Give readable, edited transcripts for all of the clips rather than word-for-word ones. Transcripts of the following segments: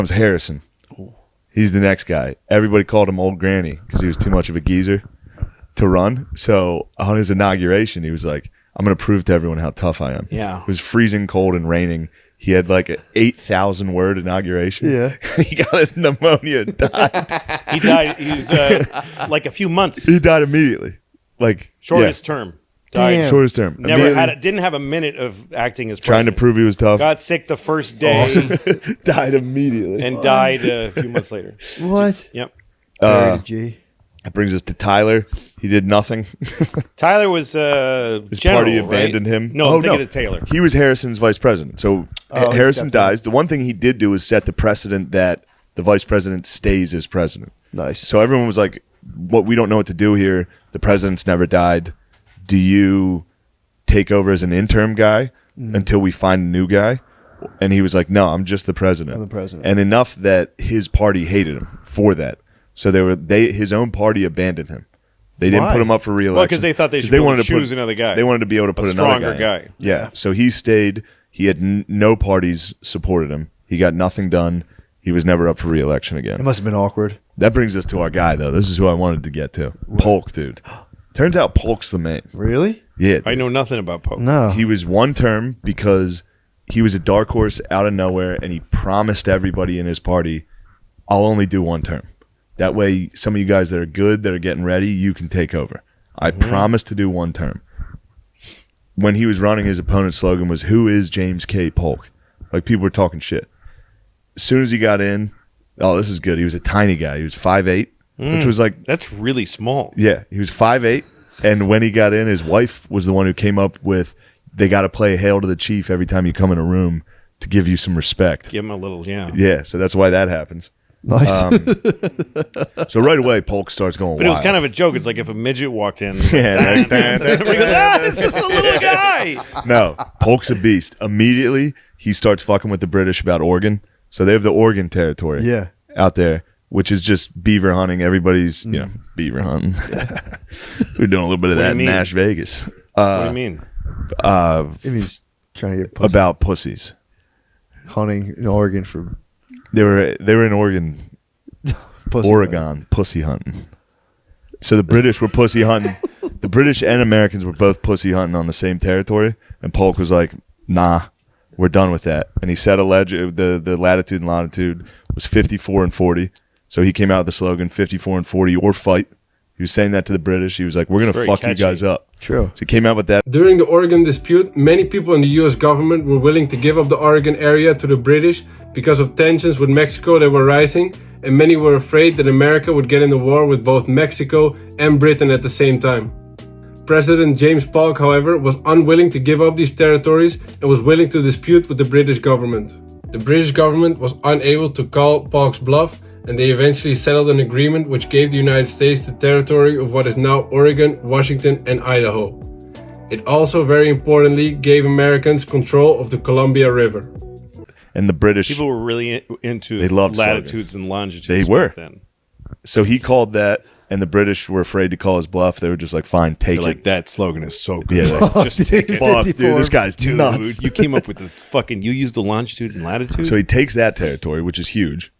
was Harrison. He's the next guy. Everybody called him Old Granny because he was too much of a geezer to run. So on his inauguration, he was like, I'm going to prove to everyone how tough I am. Yeah. It was freezing cold and raining. He had like an 8,000 word inauguration. Yeah. He got pneumonia and died. He died. He was like a few months. He died immediately. Like Shortest term. Died. Damn. Shortest term. Never didn't have a minute of acting as trying to president. prove he was tough. Got sick the first day Died immediately. and died a few months later. What? Yep. G. That brings us to Tyler. He did nothing. Tyler was His general, party abandoned right? him. No, I'm thinking of Taylor. He was Harrison's vice president. So he Harrison stepped down. dies. The one thing he did do is set the precedent that the vice president stays as president. Nice. So everyone was like, "What? We don't know what to do here. The president's never died. Do you take over as an interim guy until we find a new guy?" And he was like, "No, I'm just the president." I'm the president. And enough that his party hated him for that. So his own party abandoned him. They didn't Why? put him up for re-election. Well, because they thought they should be able to choose put, another guy. They wanted to be able to put another stronger guy. Yeah. So he stayed. He had no parties supported him. He got nothing done. He was never up for re-election It again. must have been awkward. That brings us to our guy, though. This is who I wanted to get to. Polk, dude. Turns out Polk's the man. Really? Yeah. Dude. I know nothing about Pope. No. He was one term because he was a dark horse out of nowhere, and he promised everybody in his party, I'll only do one term. That way, some of you guys that are good, that are getting ready, you can take over. I promise to do one term. When he was running, his opponent's slogan was, "Who is James K. Polk?" Like, people were talking shit. As soon as he got in, oh, this is good. He was a tiny guy. He was 5'8", which was like, That's really small. yeah, he was 5'8", and when he got in, his wife was the one who came up with, they got to play Hail to the Chief every time you come in a room to give you some respect. Give him a little, yeah. Yeah, so that's why that happens. Nice. So right away, Polk starts going But it was wild. kind of a joke. It's like if a midget walked in. Yeah, like, Everybody goes, it's just a little guy. No, Polk's a beast. Immediately, he starts fucking with the British about Oregon. So they have the Oregon Territory Yeah. out there, which is just beaver hunting. Everybody's, beaver hunting. We're doing a little bit of What do that you in mean? Nash Vegas. What do you mean? Maybe he's trying to get pussy. About pussies. Hunting in Oregon for They were in Oregon, pussy. Oregon, pussy hunting. So the British were pussy hunting. The British and Americans were both pussy hunting on the same territory. And Polk was like, nah, we're done with that. And he set the latitude and longitude was 54 and 40. So he came out with the slogan 54 and 40 or fight. He was saying that to the British. He was like, we're going to very fuck catchy. you guys up. True. So he came out with that. During the Oregon dispute, many people in the US government were willing to give up the Oregon area to the British because of tensions with Mexico that were rising, and many were afraid that America would get in a war with both Mexico and Britain at the same time. President James Polk, however, was unwilling to give up these territories and was willing to dispute with the British government. The British government was unable to call Polk's bluff, and they eventually settled an agreement which gave the United States the territory of what is now Oregon, Washington, and Idaho. It also, very importantly, gave Americans control of the Columbia River. And the British, People were really into They loved latitudes slogans. and longitudes. They were. back then. so he called that, and the British were afraid to call his bluff. They were just like, fine, take They're it. like, that slogan is so good. Yeah, like, Just take it. fuck, dude, 54. this guy's Dude, nuts. you came up with the fucking, you used the longitude and latitude? So he takes that territory, which is huge.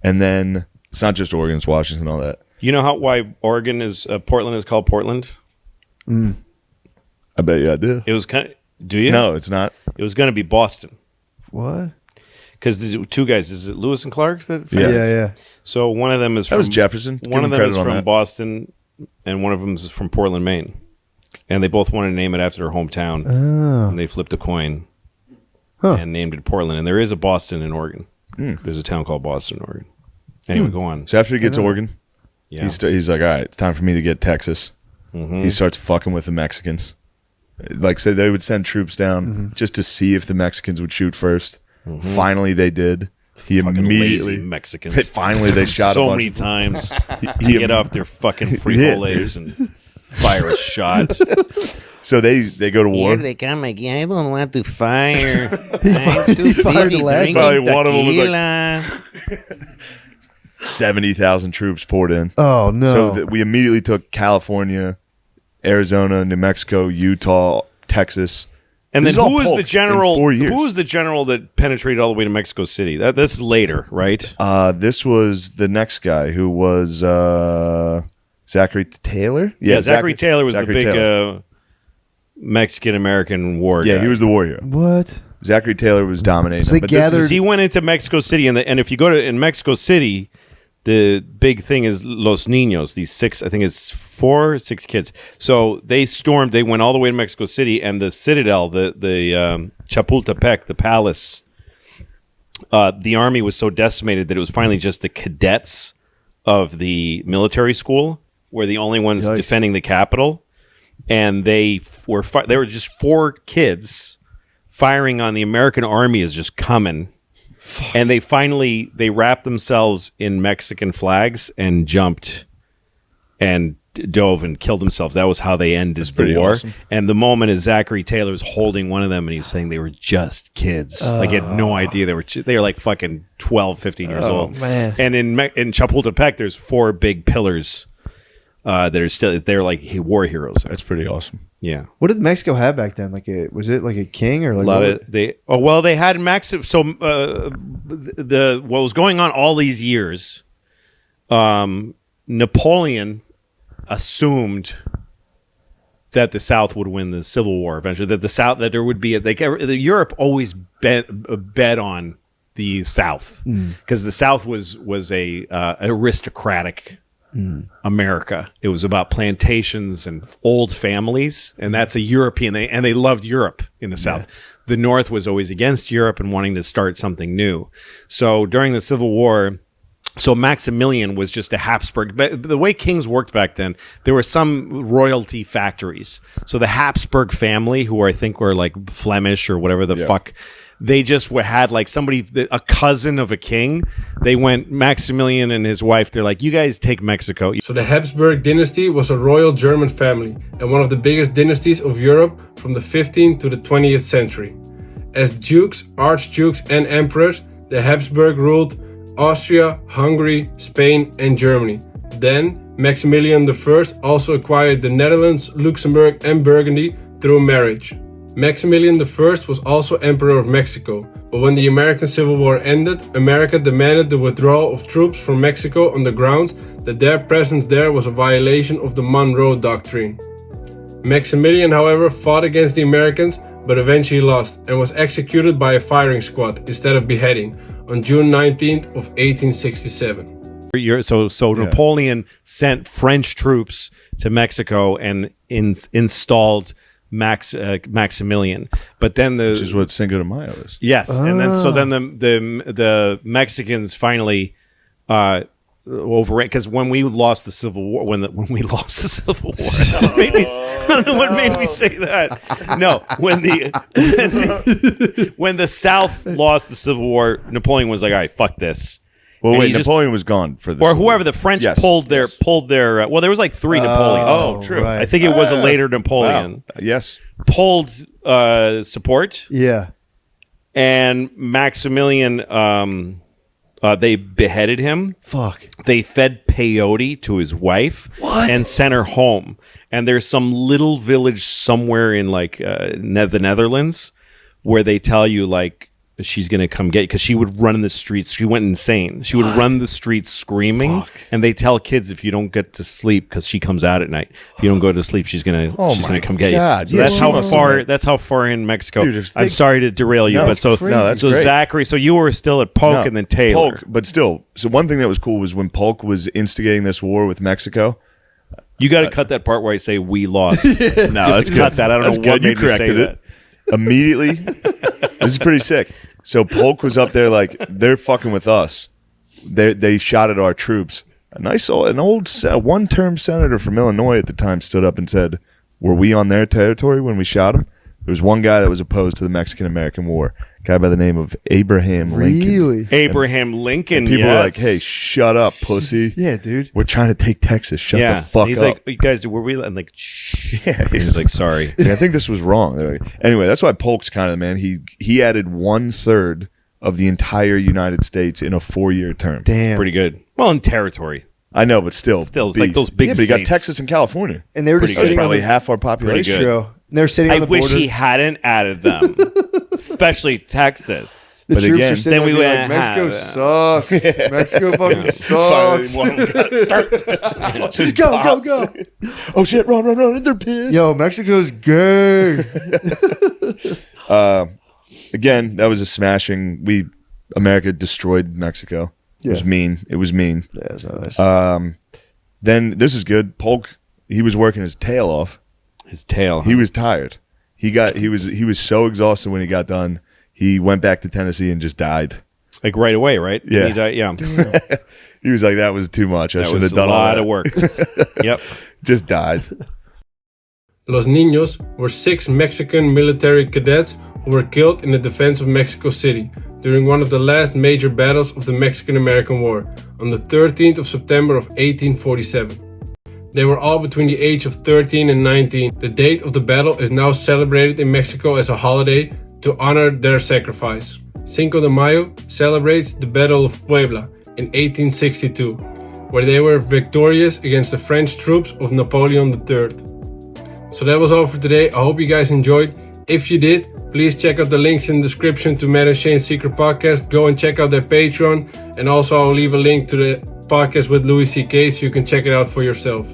And then it's not just Oregon, it's Washington, all that. You know why Oregon is, Portland is called Portland? I bet you I do. It was kind of, do you? No, it's not. It was going to be Boston. What? Because there's two guys. Is it Lewis and Clark? That Yeah. Yeah. So one of them is That was Jefferson. Give One him of them credit is on from that. Boston, and one of them is from Portland, Maine. And they both wanted to name it after their hometown. Oh. And they flipped a coin Huh. and named it Portland. And there is a Boston in Oregon. There's a town called Boston, Oregon. Anyway, go on. So after he gets Oregon, Yeah. he's like, all right, it's time for me to get Texas. He starts fucking with the Mexicans. Like, say they would send troops down just to see if the Mexicans would shoot first. Finally, they did. He Fucking immediately lazy Mexicans. Finally, they shot so a bunch many of times to He- get off their fucking frijoles and fire a shot. So they go to war. Here they come again. I don't want to fire. He fired the last Probably one of them was like 70,000 troops poured in. Oh no. So we immediately took California, Arizona, New Mexico, Utah, Texas, And This then is all who was Polk the in general? 4 years. Who was the general that penetrated all the way to Mexico City? This is later, right? This was the next guy who was Zachary Taylor. Yeah, Zachary Taylor was Zachary the big Taylor. Mexican-American war Yeah, guy. he was the war hero. What? Zachary Taylor was dominating. So they but this is- gathered- He went into Mexico City, and if you go to in Mexico City, the big thing is Los Niños. These 6, I think it's 4 or 6 kids. So they stormed. They went all the way to Mexico City, and the citadel, the Chapultepec, the palace. The army was so decimated that it was finally just the cadets of the military school were the only ones Yikes. defending the capital, and they were just 4 kids firing on the American army is just coming. And they wrapped themselves in Mexican flags and jumped and dove and killed themselves. That was how they ended the pretty war. awesome. And the moment is Zachary Taylor was holding one of them and he was saying they were just kids. Like he had no idea they were like fucking 12, 15 years old. Man. And in Chapultepec, there's 4 big pillars that are still, they're like war heroes. That's pretty awesome. Yeah. What did Mexico have back then? Was it like a king or like A lot what of they had what was going on all these years, Napoleon assumed that the South would win the Civil War eventually, that there would be Europe always bet on the South because the South was a aristocratic America. It was about plantations and old families, and that's a European. They loved Europe in the South. The North was always against Europe and wanting to start something new. So during the Civil War, Maximilian was just a Habsburg. But the way kings worked back then, there were some royalty factories. So the Habsburg family, who I think were like Flemish or whatever the fuck. They just had like a cousin of a king. They went, Maximilian and his wife, they're like, you guys take Mexico. So the Habsburg dynasty was a royal German family and one of the biggest dynasties of Europe from the 15th to the 20th century. As dukes, archdukes, and emperors, the Habsburg ruled Austria, Hungary, Spain, and Germany. Then, Maximilian I also acquired the Netherlands, Luxembourg, and Burgundy through marriage. Maximilian I was also Emperor of Mexico, but when the American Civil War ended, America demanded the withdrawal of troops from Mexico on the grounds that their presence there was a violation of the Monroe Doctrine. Maximilian, however, fought against the Americans, but eventually lost and was executed by a firing squad instead of beheading on June 19th of 1867. So Napoleon sent French troops to Mexico and installed Maximilian, but then Which is what Cinco de Mayo is. yes, and then the Mexicans finally overran because when we lost the Civil War, when we lost the Civil War, I don't know what made me say that. No, when the South lost the Civil War, Napoleon was like, all right, fuck this. Well, And wait, he just- Napoleon was gone for this. or whoever the French Yes, pulled their well, there was like 3 Napoleons. Oh, true. right. I think it was a later Napoleon Wow. Yes. pulled support, Yeah. and Maximilian they beheaded him. Fuck. They fed peyote to his wife and sent her home. And there's some little village somewhere in like the Netherlands where they tell you like she's going to come get you because she would run in the streets. She went insane. She would run the streets screaming. And they tell kids if you don't get to sleep because she comes out at night. If you don't go to sleep, she's going to come get God. you. So Yeah, that's she how must far. have- That's how far in Mexico. Dude, if I'm they- sorry to derail you, No, but it's so crazy. No, that's so great. Zachary. So you were still at Polk and then Taylor. Polk, but still. So one thing that was cool was when Polk was instigating this war with Mexico. You got to cut that part where I say we lost. No, that's cut good. that. I don't That's know what good. You made me say corrected that. it immediately. This is pretty sick. So Polk was up there like they're fucking with us. They shot at our troops. An old one-term senator from Illinois at the time stood up and said, "Were we on their territory when we shot him?" There was one guy that was opposed to the Mexican-American War, a guy by the name of Abraham Lincoln. Really? Abraham Lincoln. People were yes. like, "Hey, shut up, pussy! Yeah, dude. We're trying to take Texas. Shut yeah. the fuck He's up." like, you guys, were we? And like, shh. Yeah, He was like, sorry. I think this was wrong. They're like- anyway, that's why Polk's kind of the man. He added 1/3 of the entire United States in a 4-year term. Damn. Pretty good. Well, in territory. I know, but still, Still, it's like those big Yeah, but he got states. Texas and California. And they were just That's sitting on probably the half our population. Pretty good. show. They're sitting I on the wish border. he hadn't added them, especially Texas. The But troops again, are sitting then there we being wouldn't Mexico have sucks. Mexico fucking Finally, sucks. one of them got Just go. oh shit, run, they're pissed. Yo, Mexico's gay. Again, that was a smashing. America destroyed Mexico. It was mean. It was mean. Yeah, that's not nice. Then this is good. Polk, he was working his tail off. His tail. He was tired. He was so exhausted when he got done. He went back to Tennessee and just died. like right away, right? Yeah. He died, yeah. He was like, that was too much. I That should was have done a all lot that. of work. Yep. Just died. Los Niños were 6 Mexican military cadets who were killed in the defense of Mexico City during one of the last major battles of the Mexican-American War on the 13th of September of 1847. They were all between the age of 13 and 19. The date of the battle is now celebrated in Mexico as a holiday to honor their sacrifice. Cinco de Mayo celebrates the Battle of Puebla in 1862, where they were victorious against the French troops of Napoleon III. So that was all for today. I hope you guys enjoyed. If you did, please check out the links in the description to Matt and Shane's Secret Podcast. Go and check out their Patreon. And also I'll leave a link to the podcast with Louis CK so you can check it out for yourself.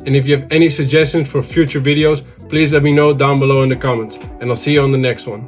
And if you have any suggestions for future videos, please let me know down below in the comments. And I'll see you on the next one.